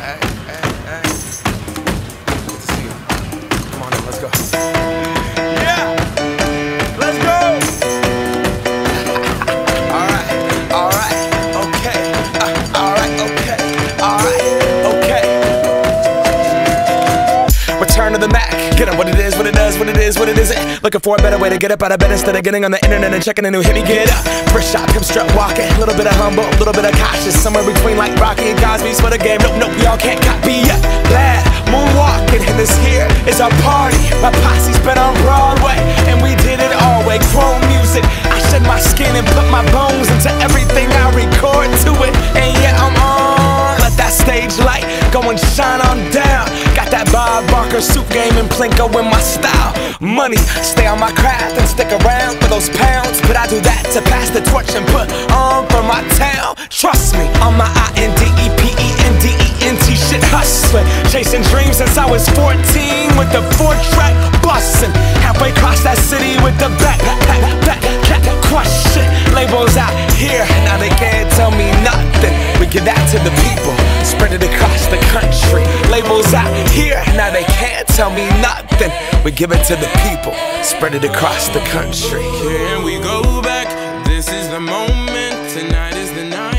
Hey. Good to see you. Come on in, let's go. Yeah! Let's go! Alright, okay. Alright, okay. Return to the Mac. Get up what it is, what it does, what it is, what it isn't. Looking for a better way to get up out of bed instead of getting on the internet and checking a new hit. Me get up. First shot, come strut walking. A little bit of humble, a little bit of cautious. Somewhere between like Rocky and Cosby's for the game. Nope, y'all can't copy yet. Glad moonwalking, and this here is our party. My posse's been on Broadway, and we did it all way. Chrome music. I shed my skin and put my bones into everything I record to it. And yeah, I'm on. Let that stage light go and shine on down. Got that Bob Barker suit game and Plinko in my style. Money, stay on my craft and stick around for those pounds. But I do that to pass the torch and put on for my town. Trust me, on my INDEPENDENT shit hustling. Chasing dreams since I was 14 with the 4-track bustin'. Halfway across that city with the back question. Labels out here, now they can't tell me nothing. We give that to the people, spread it across the country. Labels out here, now they can't tell me nothing. We give it to the people, spread it across the country. Here we go back, this is the moment, tonight is the night.